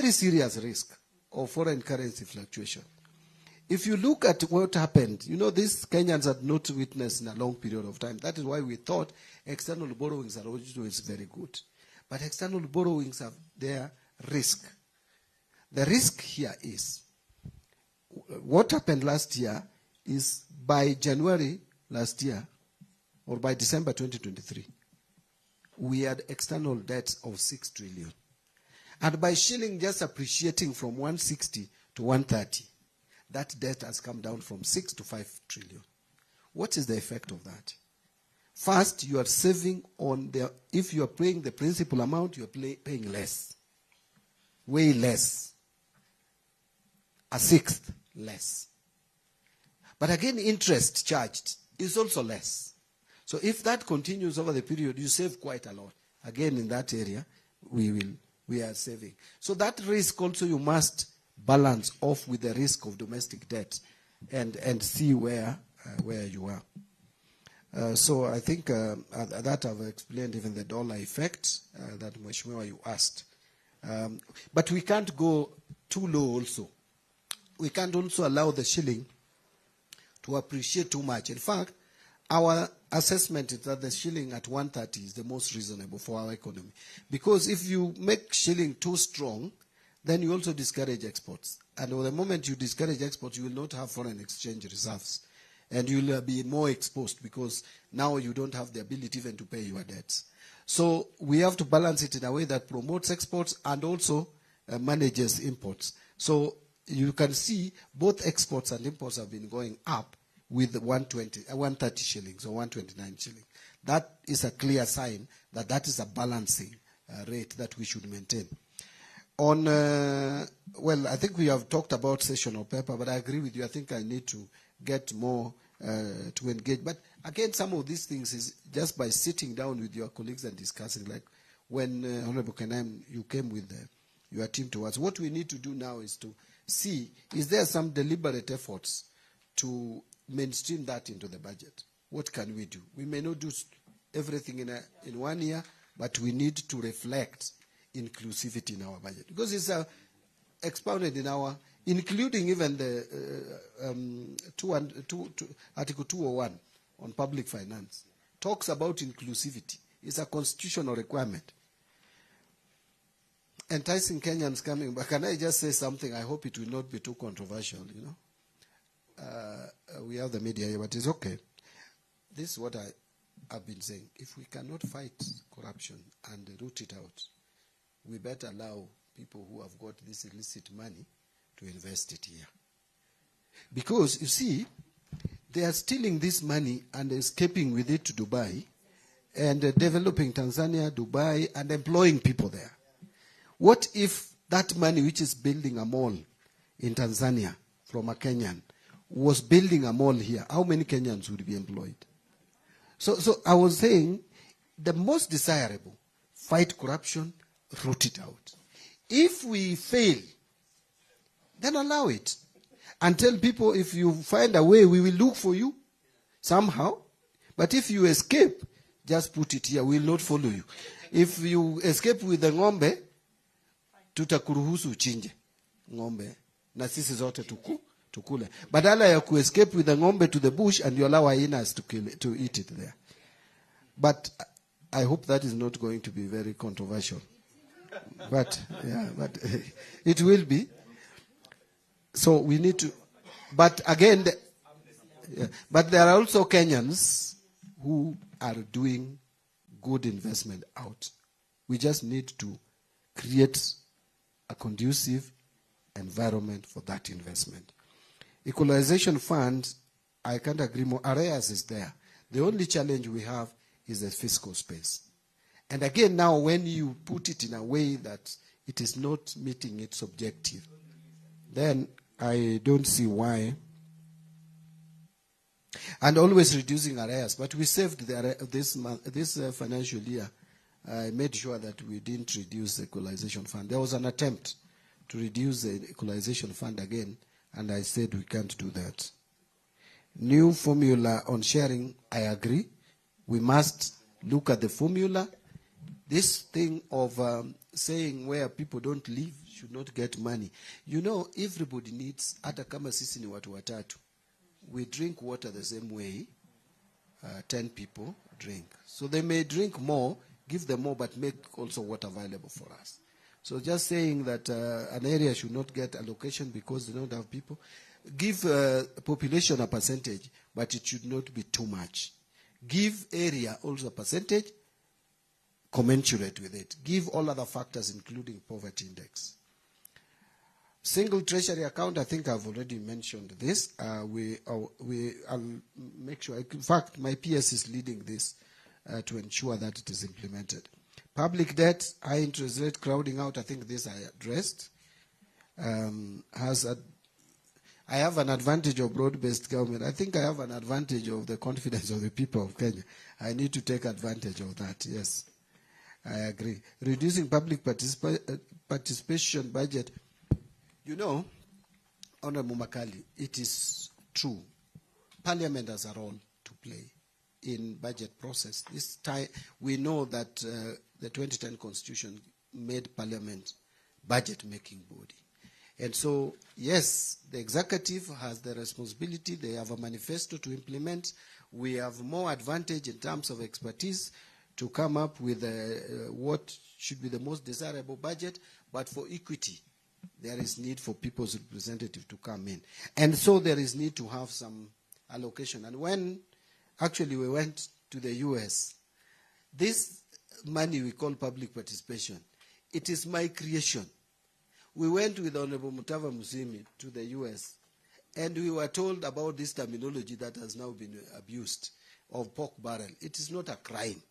very serious risk of foreign currency fluctuation. If you look at what happened, you know, these Kenyans had not witnessed in a long period of time. That is why we thought external borrowings are always very good. But external borrowings have their risk. The risk here is, what happened last year is by January last year, or by December 2023, we had external debts of 6 trillion. And by shilling just appreciating from 160 to 130, that debt has come down from 6 to 5 trillion. What is the effect of that? First, you are saving on the, if you are paying the principal amount, you are paying less. Way less. A sixth less. But again, interest charged is also less. So if that continues over the period, you save quite a lot. Again, in that area, we are saving. So that risk also you must balance off with the risk of domestic debt and see where you are. So I think that I've explained even the dollar effect that Mheshimiwa you asked. But we can't go too low also. We can't also allow the shilling to appreciate too much. In fact, our assessment is that the shilling at 130 is the most reasonable for our economy. Because if you make shilling too strong, then you also discourage exports. And the moment you discourage exports, you will not have foreign exchange reserves. And you will be more exposed because now you don't have the ability even to pay your debts. So we have to balance it in a way that promotes exports and also manages imports. So you can see both exports and imports have been going up with 130 shillings or 129 shillings. That is a clear sign that that is a balancing rate that we should maintain. On, well, I think we have talked about sessional paper, but I agree with you. I think I need to get more to engage. But again, some of these things is just by sitting down with your colleagues and discussing, like when Honorable Kenaim, you came with your team to us. What we need to do now is to see, is there some deliberate efforts to mainstream that into the budget? What can we do? We may not do everything in 1 year, but we need to reflect inclusivity in our budget. Because it's expounded in our, including even the Article 201 on public finance, talks about inclusivity. It's a constitutional requirement. Enticing Kenyans coming back. Can I just say something? I hope it will not be too controversial, you know. We have the media here, but it's okay. This is what I've been saying. If we cannot fight corruption and root it out, we better allow people who have got this illicit money to invest it here. Because, you see, they are stealing this money and escaping with it to Dubai and developing Tanzania, Dubai, and employing people there. What if that money which is building a mall in Tanzania from a Kenyan was building a mall here? How many Kenyans would be employed? So I was saying, the most desirable, fight corruption, root it out. If we fail, then allow it. And tell people, if you find a way, we will look for you somehow. But if you escape, just put it here. We will not follow you. If you escape with the ng'ombe, tutakuruhusu uchinje ng'ombe na sisi zote tukule. Badala ya escape with the ng'ombe to the bush and you allow hyenas to eat it there. But I hope that is not going to be very controversial. But yeah, but it will be. So we need to. But again, but there are also Kenyans who are doing good investment out. We just need to create a conducive environment for that investment. Equalization fund, I can't agree more. Arrears is there. The only challenge we have is the fiscal space. And again, now when you put it in a way that it is not meeting its objective, then I don't see why. And always reducing arrears. But we saved this financial year. I made sure that we didn't reduce the equalization fund. There was an attempt to reduce the equalization fund again, and I said we can't do that. New formula on sharing, I agree. We must look at the formula This thing of saying where people don't live should not get money. You know, everybody needs, hata kama sisi ni watu watatu. We drink water the same way 10 people drink. So they may drink more, give them more, but make also water available for us. So just saying that an area should not get allocation because they don't have people, give population a percentage, but it should not be too much. Give area also a percentage, commensurate with it. Give all other factors, including poverty index. Single treasury account, I think I've already mentioned this. I'll make sure. In fact, my PS is leading this to ensure that it is implemented. Public debt, high interest rate, crowding out, I think this I addressed. I have an advantage of broad-based government. I think I have an advantage of the confidence of the people of Kenya. I need to take advantage of that, yes. I agree. Reducing public participation budget. You know, Honorable Makali, it is true. Parliament has a role to play in budget process. This time, we know that the 2010 Constitution made Parliament budget-making body. And so, yes, the executive has the responsibility. They have a manifesto to implement. We have more advantage in terms of expertise to come up with what should be the most desirable budget. But for equity, there is need for people's representative to come in. And so there is need to have some allocation. And when actually we went to the US, this money we call public participation, it is my creation. We went with Honorable Mutava Musimi to the US, and we were told about this terminology that has now been abused of pork barrel. It is not a crime.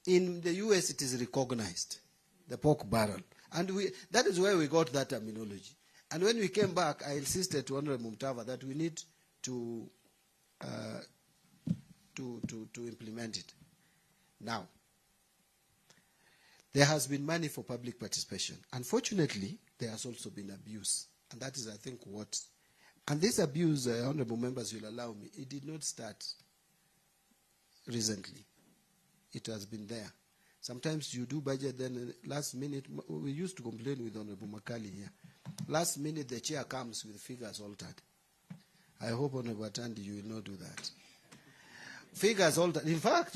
In the US, it is recognized, the pork barrel. And that is where we got that terminology. And when we came back, I insisted to Honorable Mutava that we need to implement it. Now, there has been money for public participation. Unfortunately, there has also been abuse. And that is, I think, what... And this abuse, honorable members will allow me, it did not start recently. It has been there. Sometimes you do budget, then last minute, we used to complain with Honorable Makali here. Last minute, the chair comes with figures altered. I hope, Honorable Atandi, you will not do that. Figures altered. In fact,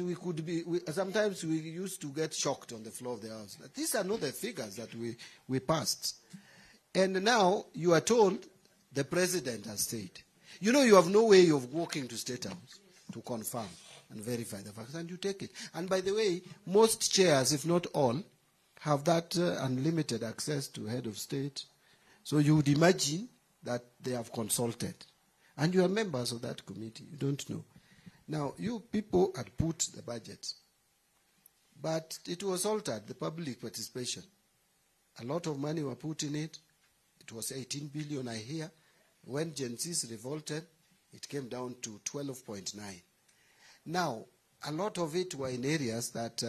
sometimes we used to get shocked on the floor of the House. These are not the figures that we passed. And now you are told the president has said. You know, you have no way of walking to State House to confirm and verify the facts, and you take it. And by the way, most chairs, if not all, have that unlimited access to head of state. So you would imagine that they have consulted. And you are members of that committee. You don't know. Now, you people had put the budget, but it was altered, the public participation. A lot of money were put in it. It was 18 billion, I hear. When Gen Zs revolted, it came down to 12.9. Now, a lot of it were in areas that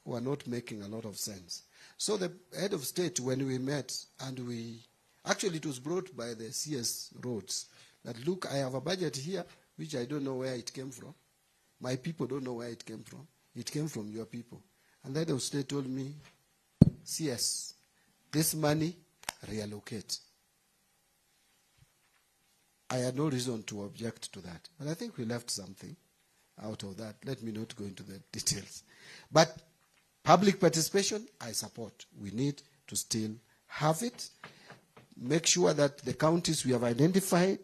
were not making a lot of sense. So the head of state, when we met, and actually it was brought by the CS Roads, that look, I have a budget here, which I don't know where it came from. My people don't know where it came from. It came from your people. And the head of state told me, CS, this money, reallocate. I had no reason to object to that. But I think we left something out of that. Let me not go into the details. But public participation, I support. We need to still have it. Make sure that the counties we have identified,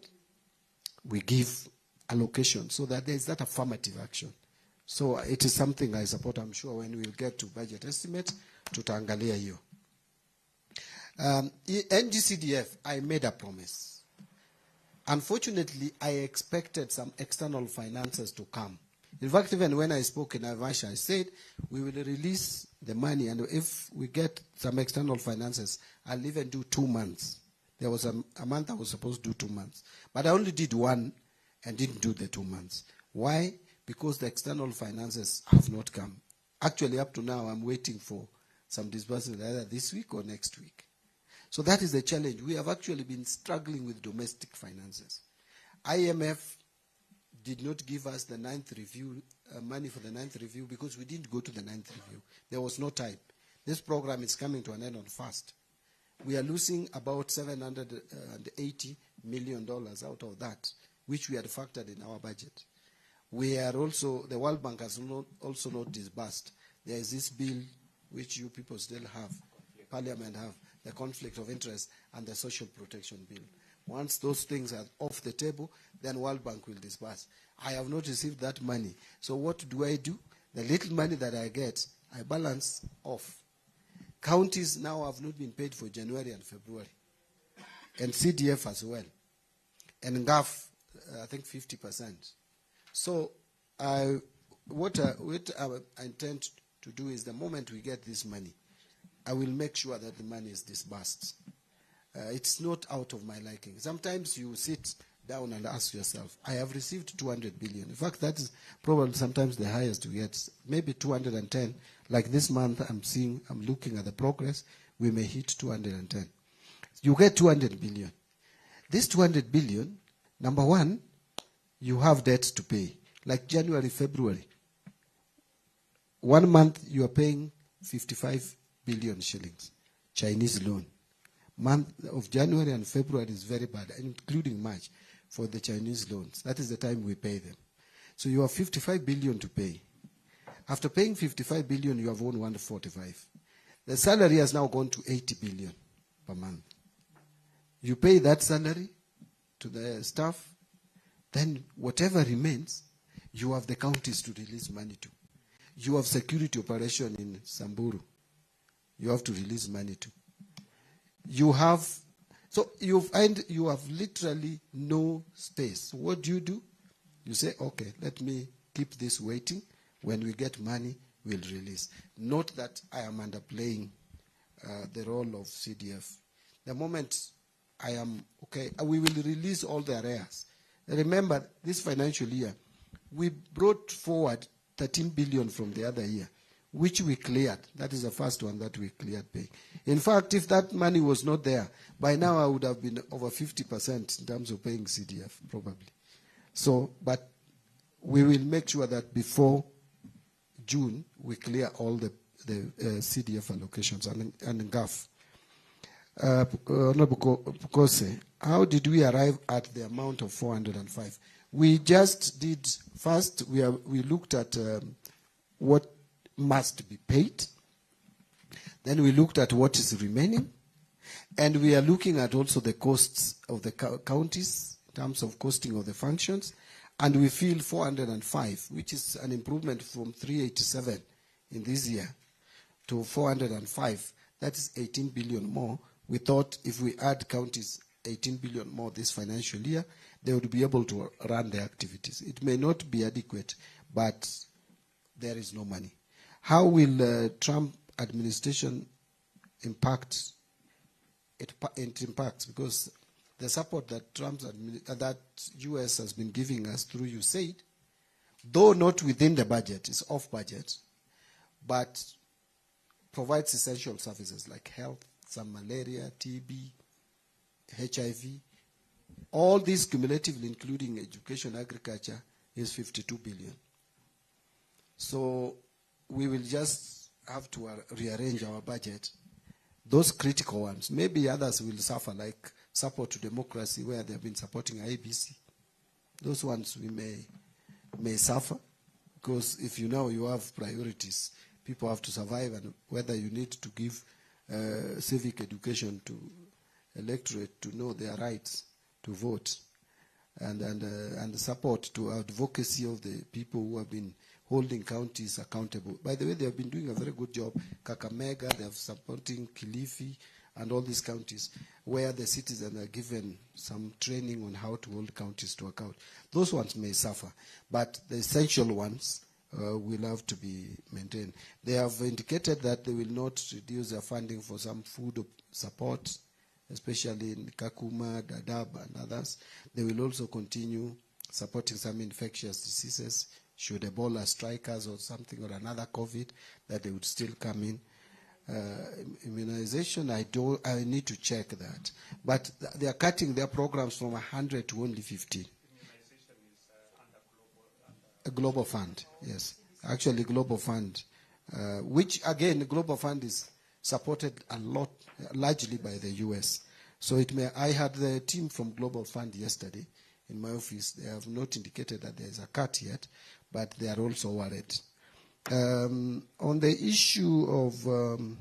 we give allocation so that there is that affirmative action. So it is something I support. I'm sure when we'll get to budget estimate, tutaangalia hiyo. NGCDF, I made a promise. Unfortunately, I expected some external finances to come. In fact, even when I spoke in Naivasha, I said we will release the money, and if we get some external finances, I'll even do 2 months. There was a month I was supposed to do 2 months. But I only did one and didn't do the 2 months. Why? Because the external finances have not come. Actually, up to now, I'm waiting for some disbursement either this week or next week. So that is the challenge. We have actually been struggling with domestic finances. IMF did not give us the 9th review money for the ninth review because we didn't go to the ninth review. There was no time. This program is coming to an end on fast. We are losing about $780 million out of that, which we had factored in our budget. We are also, the World Bank has also not disbursed. There is this bill which you people still have, Parliament have, the conflict of interest and the social protection bill. Once those things are off the table, then World Bank will disburse. I have not received that money. So what do? The little money that I get, I balance off. Counties now have not been paid for January and February. And CDF as well. And GAF, I think 50%. So what I intend to do is the moment we get this money, I will make sure that the money is disbursed. It's not out of my liking. Sometimes you sit down and ask yourself, I have received 200 billion. In fact, that is probably sometimes the highest we get, maybe 210. Like this month, I'm looking at the progress, we may hit 210. You get 200 billion. This 200 billion, number one, you have debts to pay. Like January, February. 1 month, you are paying 55 billion shillings, Chinese loan. Month of January and February is very bad, including March, for the Chinese loans. That is the time we pay them. So you have 55 billion to pay. After paying 55 billion, you have won 145. The salary has now gone to 80 billion per month. You pay that salary to the staff, then whatever remains, you have the counties to release money to. You have security operation in Samburu. You have to release money to. You have, so you find you have literally no space. What do? You say, okay, let me keep this waiting. When we get money, we'll release. Not that I am underplaying the role of CDF. The moment I am, okay, we will release all the arrears. Remember, this financial year, we brought forward 13 billion from the other year, which we cleared. That is the first one that we cleared paying. In fact, if that money was not there, by now I would have been over 50% in terms of paying CDF, probably. So, but we will make sure that before June, we clear all the CDF allocations and GAF. Honorable Pukose, how did we arrive at the amount of 405? We just did, first we looked at what must be paid. Then we looked at what is remaining. And we are looking at also the costs of the counties in terms of costing of the functions. And we feel 405, which is an improvement from 387 in this year to 405. That is 18 billion more. We thought if we add counties 18 billion more this financial year, they would be able to run their activities. It may not be adequate, but there is no money. How will Trump administration impact? It impacts because the support that that U.S. has been giving us through USAID, though not within the budget, it's off budget, but provides essential services like health, some malaria, TB, HIV. All these cumulatively, including education, agriculture, is 52 billion. So we will just have to rearrange our budget. Those critical ones, maybe others will suffer, like support to democracy, where they have been supporting IBC. Those ones we may suffer, because if you know you have priorities, people have to survive, and whether you need to give civic education to electorate to know their rights to vote, and support to advocacy of the people who have been holding counties accountable. By the way, they have been doing a very good job. Kakamega, they have supporting Kilifi, and all these counties where the citizens are given some training on how to hold counties to account. Those ones may suffer, but the essential ones will have to be maintained. They have indicated that they will not reduce their funding for some food support, especially in Kakuma, Dadaab, and others. They will also continue supporting some infectious diseases. Should Ebola strike us or something or another COVID, that they would still come in. Immunization, I need to check that. But they are cutting their programs from 100 to only 15. A global fund, yes. Actually, global fund, which again, the global fund is supported a lot, largely by the US. So I had the team from Global Fund yesterday in my office. They have not indicated that there is a cut yet, but they are also worried. On the issue of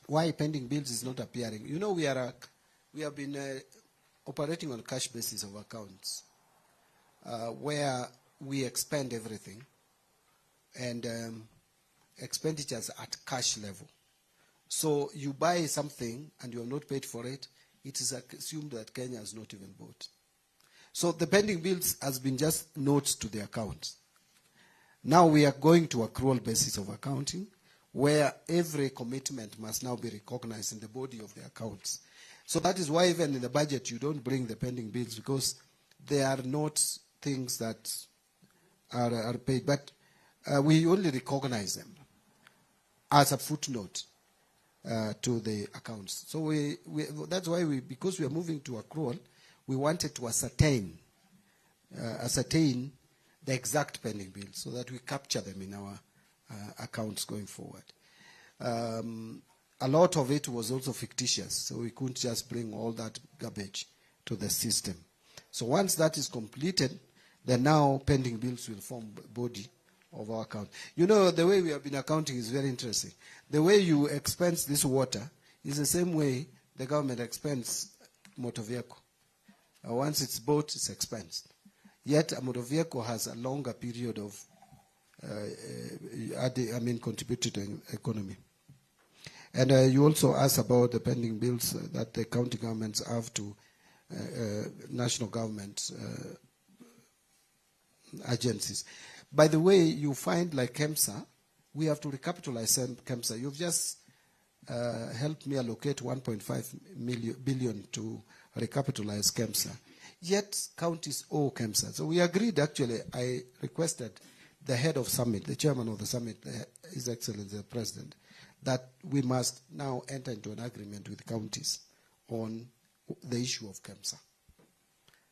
why pending bills is not appearing, you know, we have been operating on cash basis of accounts, where we expend everything and expenditures at cash level. So you buy something and you have not paid for it, it is assumed that Kenya has not even bought. So the pending bills has been just notes to the account. Now we are going to accrual basis of accounting, where every commitment must now be recognized in the body of the accounts. So that is why even in the budget you don't bring the pending bills, because they are not things that are paid, but we only recognize them as a footnote to the accounts. So that's why because we are moving to accrual, we wanted to ascertain the exact pending bills so that we capture them in our accounts going forward. A lot of it was also fictitious, so we couldn't just bring all that garbage to the system. So once that is completed, then now pending bills will form body of our account. You know, the way we have been accounting is very interesting. The way you expense this water is the same way the government expends motor vehicle. Once it's bought, it's expensed. Yet a motor vehicle has a longer period of, contributed to the economy. And you also asked about the pending bills that the county governments have to national government agencies. By the way, you find like KEMSA, we have to recapitalize KEMSA. You've just helped me allocate 1.5 billion to recapitalize KEMSA. Yet counties owe KEMSA. So we agreed, actually, I requested the head of summit, the chairman of the summit, His Excellency the President, that we must now enter into an agreement with counties on the issue of KEMSA,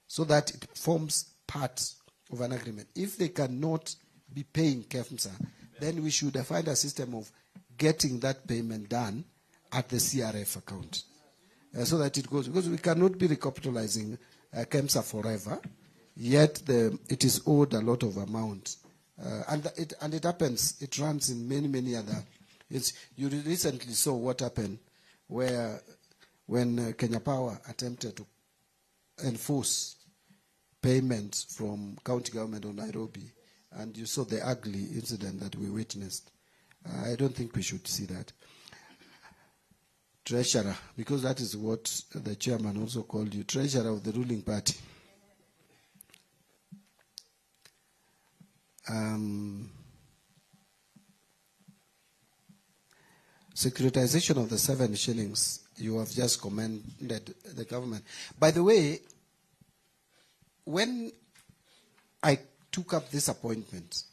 so that it forms part of an agreement. If they cannot be paying KEMSA, then we should find a system of getting that payment done at the CRF account, so that it goes, because we cannot be recapitalizing KEMSA forever, yet it is owed a lot of amount. And it happens, it runs in many other. You recently saw what happened when Kenya Power attempted to enforce payments from county government of Nairobi, and you saw the ugly incident that we witnessed. I don't think we should see that. Treasurer, because that is what the chairman also called you, treasurer of the ruling party. Securitization of the 7 shillings, you have just commended the government. By the way, when I took up this appointment,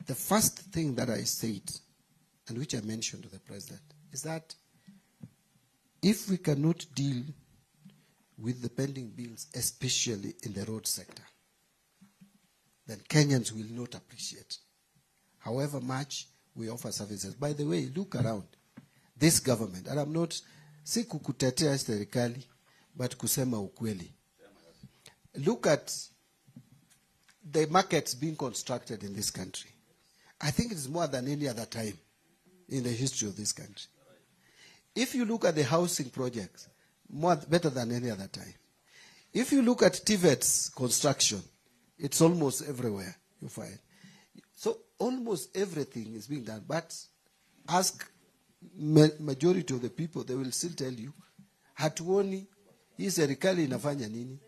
the first thing that I said, and which I mentioned to the president, is that if we cannot deal with the pending bills, especially in the road sector, then Kenyans will not appreciate however much we offer services. By the way, look around. This government, and I'm not, si kukutetea serikali, but kusema ukweli. Look at the markets being constructed in this country. I think it is more than any other time in the history of this country. If you look at the housing projects, better than any other time. If you look at TVET's construction, it's almost everywhere you find. So almost everything is being done. But ask majority of the people, they will still tell you, hatuoni, hii serikali inafanya nini?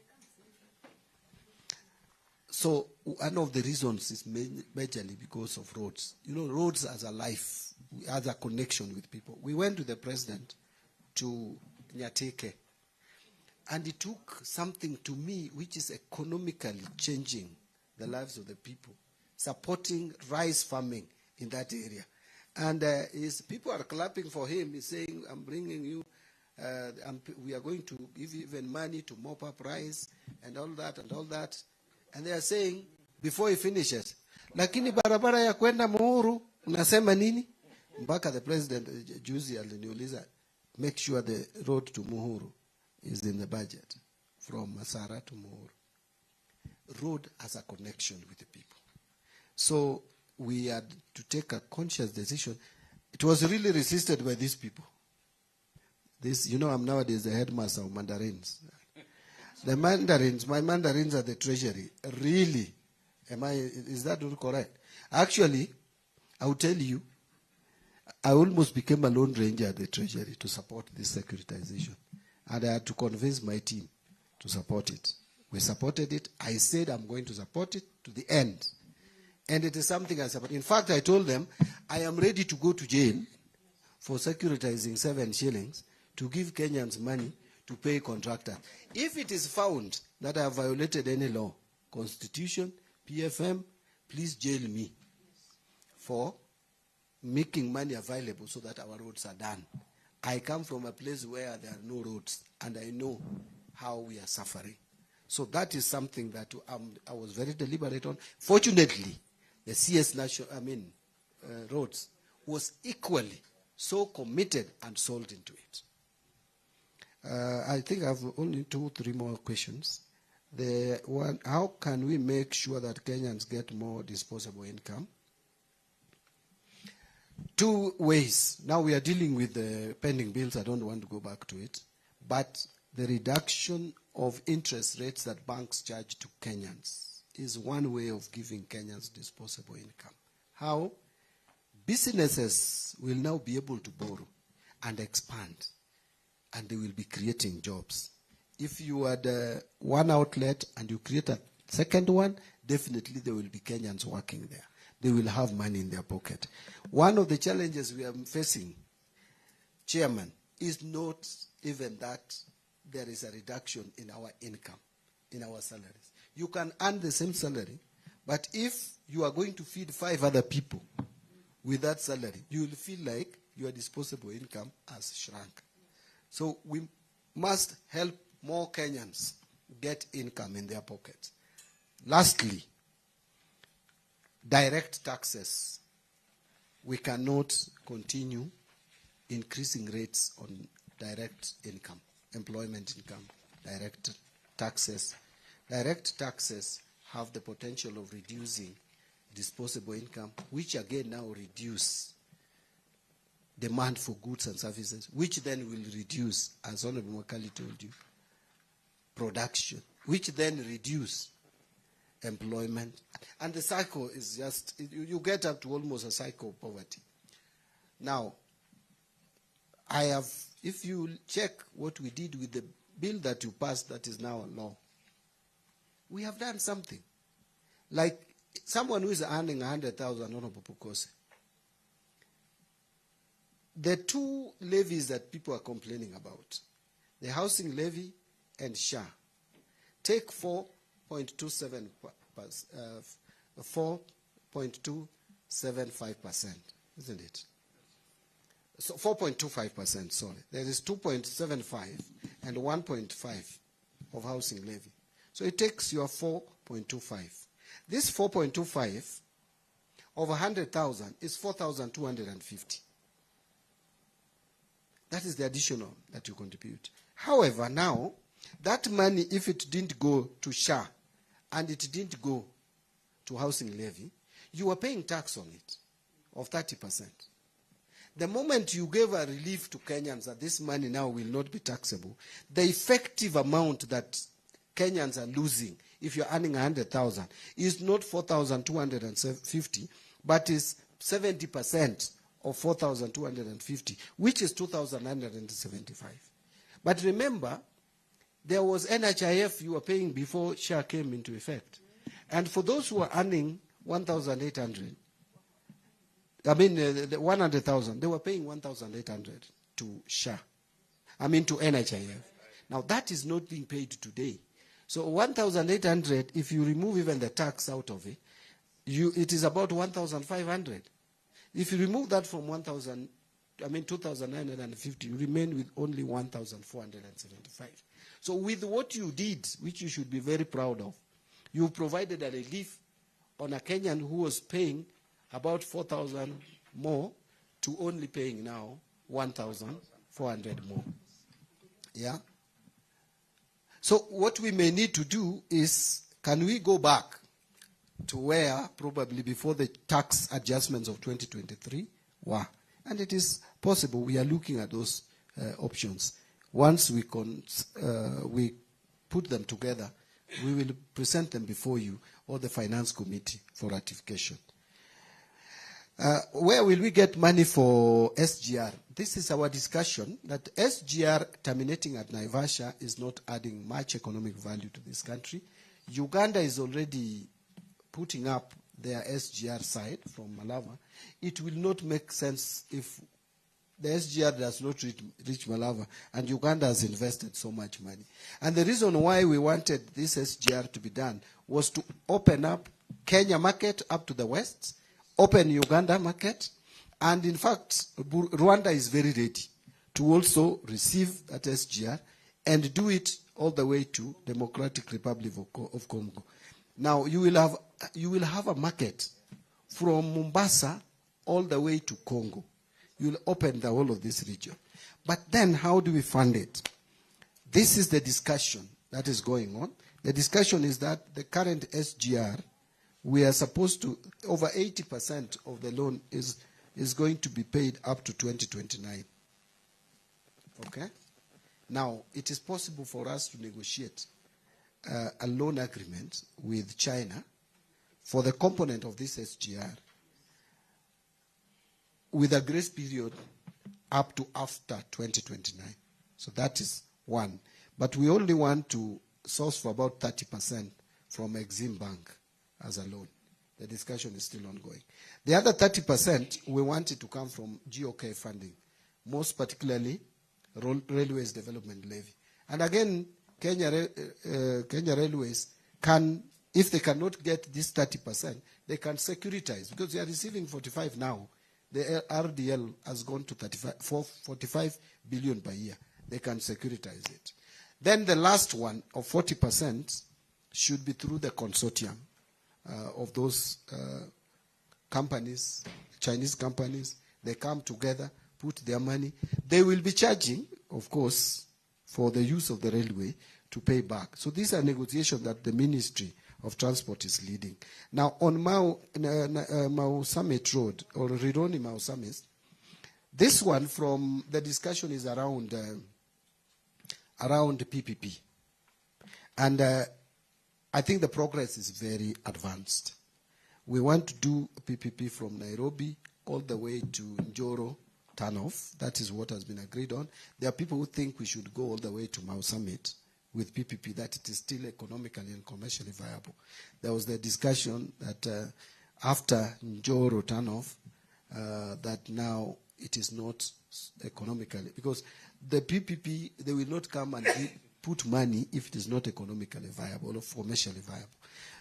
So one of the reasons is majorly because of roads. You know, roads as a life, as a connection with people. We went to the president to Nyateke, and he took something to me which is economically changing the lives of the people, supporting rice farming in that area. And people are clapping for him. He's saying, I'm bringing you, we are going to give even money to mop up rice and all that and all that. And they are saying, before he finishes. Lakini barabara ya kwenda Muhuru, unasema nini? Mpaka the president, juzi aliniuliza, make sure the road to Muhuru is in the budget, from Masara to Muhuru. Road has a connection with the people. So we had to take a conscious decision. It was really resisted by these people. This, you know, I'm nowadays the headmaster of Mandarins. The Mandarins, my Mandarins are the treasury. Really? Is that correct? Actually, I will tell you, I almost became a lone ranger at the treasury to support this securitization. And I had to convince my team to support it. We supported it. I said I'm going to support it to the end. And it is something I support. In fact, I told them, I am ready to go to jail for securitizing 7 shillings to give Kenyans money to pay contractors. If it is found that I have violated any law, Constitution, PFM, please jail me for making money available so that our roads are done. I come from a place where there are no roads, and I know how we are suffering. So that is something that I was very deliberate on. Fortunately, the CS roads was equally so committed and sold into it. I think I have only 2-3 more questions. The one, how can we make sure that Kenyans get more disposable income? 2 ways. Now we are dealing with the pending bills. I don't want to go back to it. But the reduction of interest rates that banks charge to Kenyans is one way of giving Kenyans disposable income. How? Businesses will now be able to borrow and expand, and they will be creating jobs. If you had one outlet and you create a second one, definitely there will be Kenyans working there. They will have money in their pocket. One of the challenges we are facing, Chairman, is not even that there is a reduction in our income, in our salaries. You can earn the same salary, but if you are going to feed 5 other people with that salary, you will feel like your disposable income has shrunk. So we must help more Kenyans get income in their pockets. Lastly, direct taxes. We cannot continue increasing rates on direct income, employment income, direct taxes. Direct taxes have the potential of reducing disposable income, which again now reduce demand for goods and services, which then will reduce, as Honorable Makali told you, production, which then reduce employment. And the cycle is just, you get up to almost a cycle of poverty. Now, if you check what we did with the bill that you passed that is now a law, we have done something. Like someone who is earning 100,000, Honorable Pukose, the 2 levies that people are complaining about, the housing levy and SHA, take 4.25%, isn't it? So 4.25%, sorry. There is 2.75 and 1.5 of housing levy. So it takes your 4.25. This 4.25 of 100,000 is 4,250. That is the additional that you contribute. However, now, that money, if it didn't go to SHA and it didn't go to housing levy, you are paying tax on it of 30%. The moment you gave a relief to Kenyans that this money now will not be taxable, the effective amount that Kenyans are losing if you're earning 100,000 is not 4,250, but is 70% of 4,250, which is 2,975. But remember, there was NHIF you were paying before SHA came into effect. And for those who are earning 1,800, the 100,000, they were paying 1,800 to SHA, to NHIF. Now that is not being paid today. So 1,800, if you remove even the tax out of it, it is about 1,500. If you remove that from 2,950, you remain with only 1,475. So with what you did, which you should be very proud of, you provided a relief on a Kenyan who was paying about 4,000 more to only paying now 1,400 more. Yeah? So what we may need to do is, can we go back to where probably before the tax adjustments of 2023 were? And it is possible. We are looking at those options. Once we put them together, we will present them before you or the Finance Committee for ratification. Where will we get money for SGR? This is our discussion, that SGR terminating at Naivasha is not adding much economic value to this country. Uganda is already putting up their SGR side from Malava. It will not make sense if the SGR does not reach Malava and Uganda has invested so much money. And the reason why we wanted this SGR to be done was to open up Kenya market up to the west, open Uganda market, and in fact, Rwanda is very ready to also receive that SGR and do it all the way to Democratic Republic of Congo. Now, you will have a market from Mombasa all the way to Congo. You will open the whole of this region. But then, how do we fund it? This is the discussion that is going on. The discussion is that the current SGR, we are supposed to, over 80% of the loan is going to be paid up to 2029. Okay? Now, it is possible for us to negotiate a loan agreement with China for the component of this SGR with a grace period up to after 2029. So that is one. But we only want to source for about 30% from Exim Bank as a loan. The discussion is still ongoing. The other 30%, we want it to come from GOK funding, most particularly Railways Development Levy. And again, Kenya Railways can, if they cannot get this 30%, they can securitize, because they are receiving 45 now. The RDL has gone to 45 billion per year. They can securitize it. Then the last one of 40% should be through the consortium of those companies, Chinese companies. They come together, put their money. They will be charging, of course, for the use of the railway to pay back. So these are negotiations that the Ministry of Transport is leading. Now, on Mau Summit Road, or Rironi Mau Summit, this one from the discussion is around PPP. And I think the progress is very advanced. We want to do PPP from Nairobi all the way to Njoro turnoff. That is what has been agreed on. There are people who think we should go all the way to Mau Summit with PPP, that it is still economically and commercially viable. There was the discussion that after Njoro turnoff, that now it is not economically, because the PPP, they will not come and put money if it is not economically viable or commercially viable.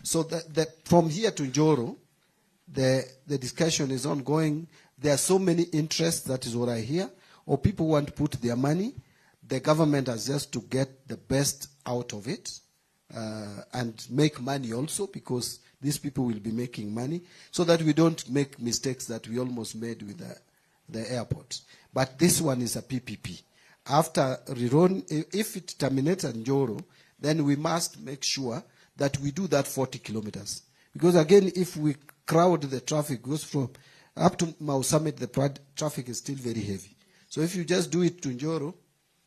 So from here to Njoro, the discussion is ongoing. There are so many interests, that is what I hear, or people want to put their money. The government has just to get the best out of it and make money also, because these people will be making money, so that we don't make mistakes that we almost made with the airport. But this one is a PPP. After Riron, if it terminates at Njoro, then we must make sure that we do that 40 kilometers. Because again, if we crowd the traffic, goes from up to Mau Summit, the traffic is still very heavy. So if you just do it to Njoro,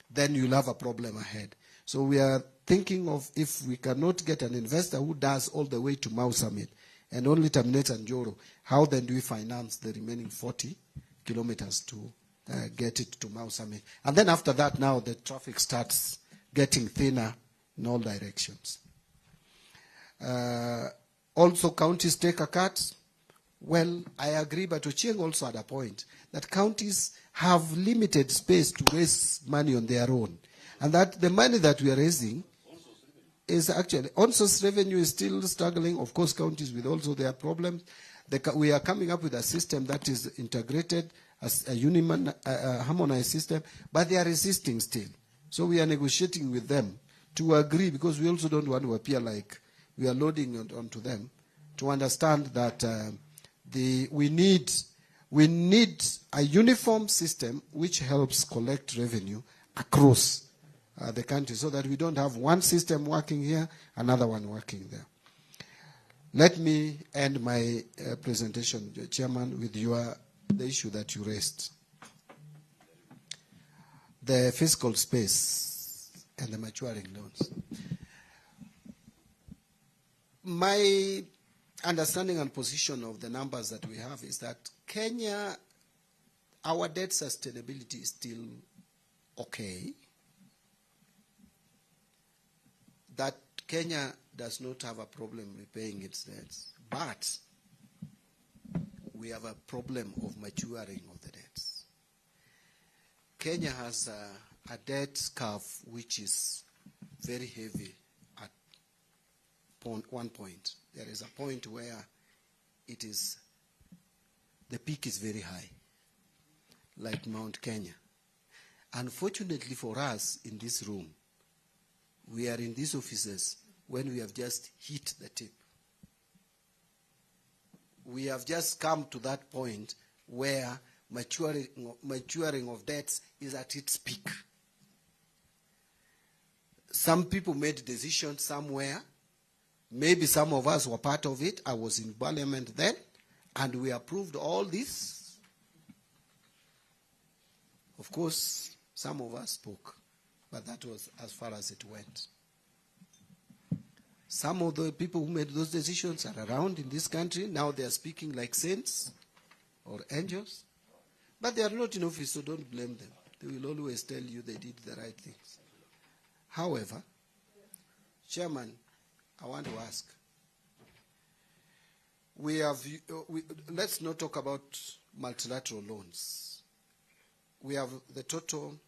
then you'll have a problem ahead. So we are thinking of, if we cannot get an investor who does all the way to Mau Summit and only terminates at Njoro, how then do we finance the remaining 40 kilometers to get it to Mau Summit? And then after that, now the traffic starts getting thinner in all directions. Also, counties take a cut. Well, I agree, but Ochieng also had a point that counties have limited space to raise money on their own. And that the money that we are raising is actually, ONSOS revenue is still struggling. Of course, counties with also their problems. We are coming up with a system that is integrated as a harmonized system, but they are resisting still. So we are negotiating with them to agree, because we also don't want to appear like we are loading onto them. to understand that we need a uniform system which helps collect revenue across the country, so that we don't have one system working here, another one working there. Let me end my presentation, Chairman, with the issue that you raised. The fiscal space and the maturing loans. My understanding and position of the numbers that we have is that Kenya, our debt sustainability is still okay. That Kenya does not have a problem repaying its debts, but we have a problem of maturing of the debts. Kenya has a debt curve which is very heavy at one point. There is a point where the peak is very high, like Mount Kenya. Unfortunately for us in this room, we are in these offices when we have just hit the tip. We have just come to that point where maturing of debts is at its peak. Some people made decisions somewhere. Maybe some of us were part of it. I was in Parliament then, and we approved all this. Of course, some of us spoke, but that was as far as it went. Some of the people who made those decisions are around in this country. Now they are speaking like saints or angels. But they are not in office, so don't blame them. They will always tell you they did the right things. However, Chairman, I want to ask. Let's not talk about multilateral loans. We have the total,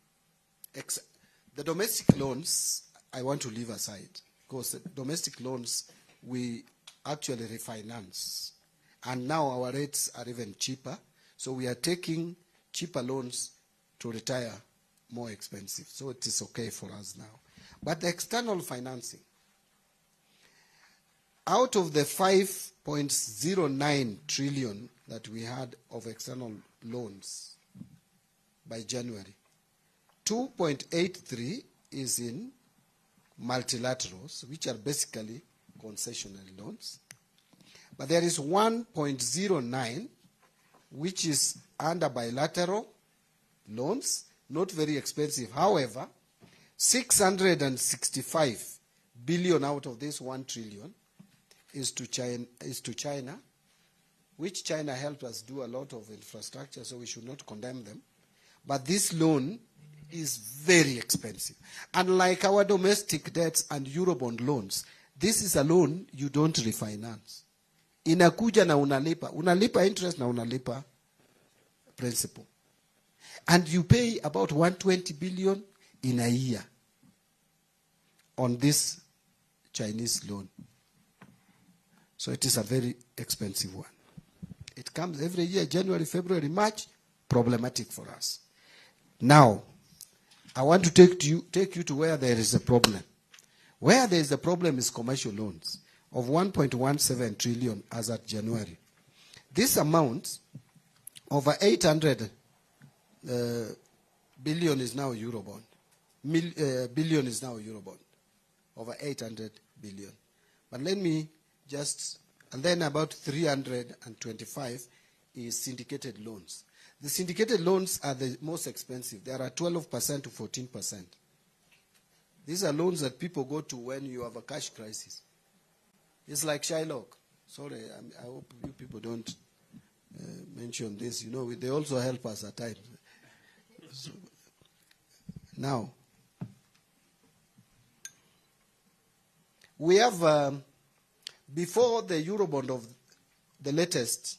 the domestic loans, I want to leave aside, because the domestic loans, we actually refinance. And now our rates are even cheaper. So we are taking cheaper loans to retire more expensive. So it is okay for us now. But the external financing, out of the 5.09 trillion that we had of external loans by January, 2.83 is in multilaterals, which are basically concessional loans. But there is 1.09, which is under bilateral loans, not very expensive. However, 665 billion out of this 1 trillion is to China, which China helped us do a lot of infrastructure, so we should not condemn them. But this loan is very expensive. Unlike our domestic debts and Eurobond loans, this is a loan you don't refinance. Inakuja na unalipa interest na unalipa principal. And you pay about 120 billion in a year on this Chinese loan. So it is a very expensive one. It comes every year, January, February, March, problematic for us. Now, I want to take you to where there is a problem. Where there is a problem is commercial loans of 1.17 trillion as at January. This amount, over 800 billion is now Eurobond. Billion is now Eurobond. Over 800 billion. But let me just, and then about 325 is syndicated loans. The syndicated loans are the most expensive. They are 12% to 14%. These are loans that people go to when you have a cash crisis. It's like Shylock. Sorry, I hope you people don't mention this. You know, they also help us at times. So, now, we have, before the Eurobond of the latest,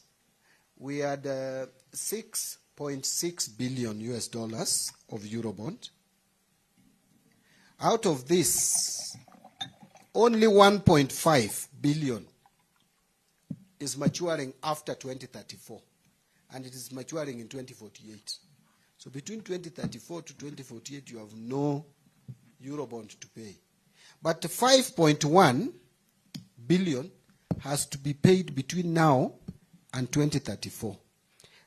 we had 6.6 billion US dollars of Eurobond. Out of this, only 1.5 billion is maturing after 2034, and it is maturing in 2048. So between 2034 to 2048, you have no Eurobond to pay. But 5.1 billion has to be paid between now and 2034.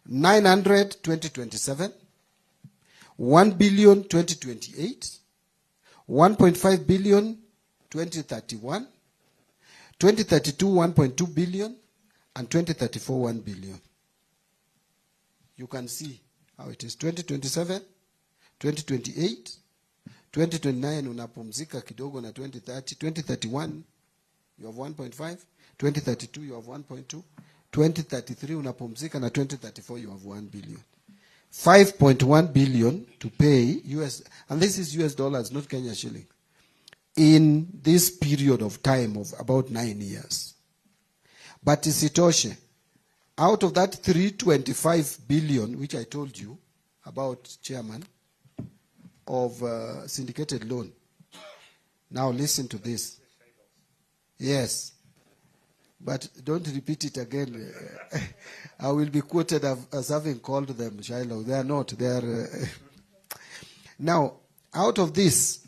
900, 2027, 1 billion, 2028, 1.5 billion, 2031, 2032, 1.2 billion, and 2034, 1 billion. You can see how it is. 2027, 2028, 2029 unapumzika kidogo na 2030, 2031 you have 1.5, 2032 you have 1.2, 2033 unapumzika na 2034 you have 1 billion. 5.1 billion to pay US, and this is US dollars, not Kenya shilling, in this period of time of about 9 years. But isitoshe, out of that 325 billion, which I told you about, Chairman, of syndicated loan. Now listen to this. Yes. But don't repeat it again. I will be quoted as having called them Shiloh. They are not. They are. Now, out of this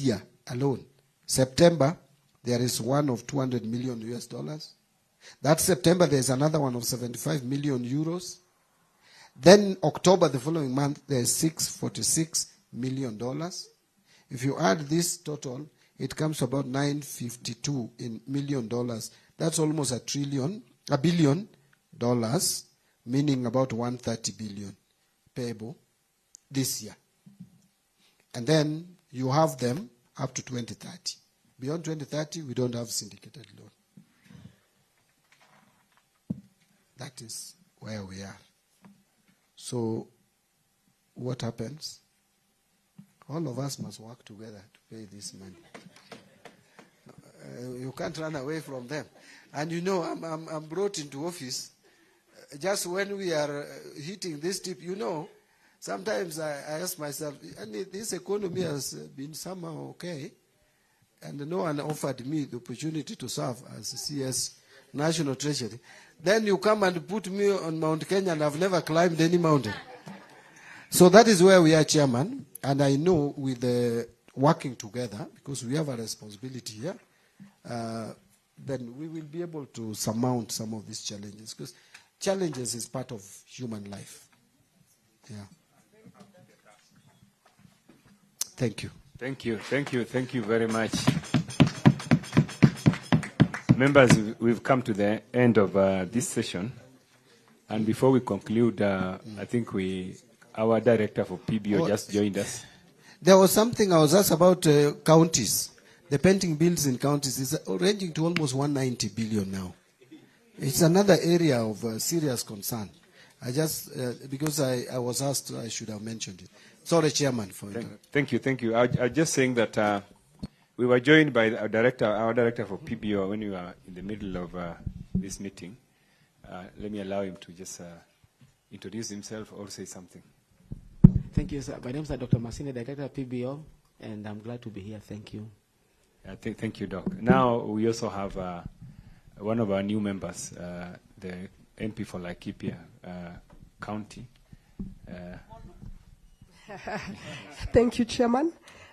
year alone, September, there is one of 200 million US dollars. That September, there is another one of 75 million euros. Then October, the following month, there is $646 million. If you add this total, it comes to about $952 million. That's almost $1 billion, meaning about 130 billion payable this year. And then you have them up to 2030. Beyond 2030, we don't have syndicated loan. That is where we are. So what happens? All of us must work together to pay this money. You can't run away from them. And you know, I'm brought into office just when we are hitting this tip. You know, sometimes I ask myself, this economy has been somehow okay, and no one offered me the opportunity to serve as CS National Treasury. Then you come and put me on Mount Kenya, and I've never climbed any mountain. So that is where we are, Chairman. And I know with the working together, because we have a responsibility here, then we will be able to surmount some of these challenges. Because challenges is part of human life. Yeah. Thank you. Thank you. Thank you. Thank you very much. Members, we've come to the end of this session. And before we conclude, I think our director for PBO just joined us. There was something I was asked about counties. The pending bills in counties is ranging to almost 190 billion now. It's another area of serious concern. I just, because I was asked, I should have mentioned it. Sorry, Chairman, for interrupting. Thank you, thank you. I was just saying that we were joined by our director for PBO when we were in the middle of this meeting. Let me allow him to just introduce himself or say something. Thank you, sir. My name is Dr. Masini, Director of PBO, and I'm glad to be here. Thank you. Thank you, Doc. Now, we also have one of our new members, the MP for Laikipia County. Thank you, Chairman.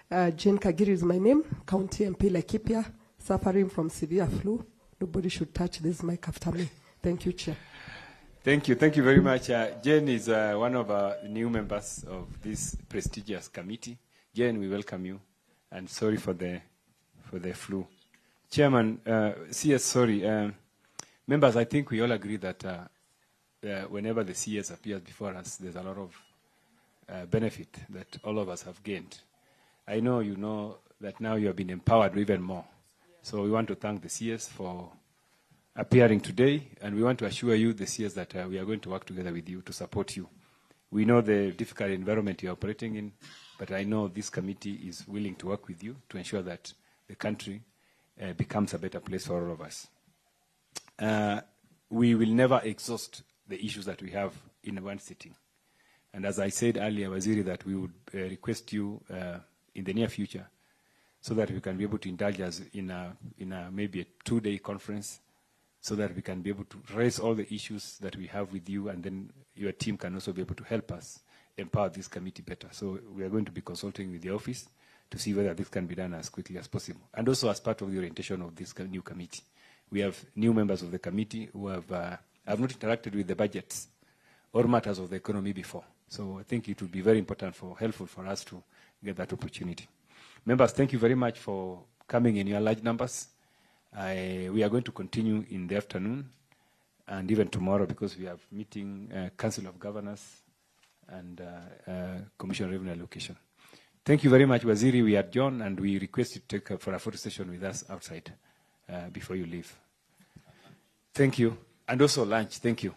Jane Kagiri is my name, County MP Laikipia, suffering from severe flu. Nobody should touch this mic after me. Thank you, Chair. Thank you. Thank you very much. Jane is one of our new members of this prestigious committee. Jane, we welcome you, and sorry for the flu. Chairman, CS, sorry. Members, I think we all agree that whenever the CS appears before us, there's a lot of benefit that all of us have gained. I know you know that now you have been empowered even more. So we want to thank the CS for appearing today, and we want to assure you, the CS, that we are going to work together with you to support you. We know the difficult environment you're operating in, but I know this committee is willing to work with you to ensure that the country becomes a better place for all of us. We will never exhaust the issues that we have in one sitting. And as I said earlier, Waziri, that we would request you in the near future so that we can be able to indulge us in maybe a 2-day conference, so that we can be able to raise all the issues that we have with you, and then your team can also be able to help us empower this committee better. So we are going to be consulting with the office to see whether this can be done as quickly as possible. And also as part of the orientation of this new committee, we have new members of the committee who have not interacted with the budgets or matters of the economy before. So I think it would be very important helpful for us to get that opportunity. Members, thank you very much for coming in your large numbers. We are going to continue in the afternoon and even tomorrow because we have meeting Council of Governors and Commission on Revenue Allocation. Thank you very much, Waziri. We adjourn and we request you to take for a photo session with us outside before you leave. Thank you. And also lunch. Thank you.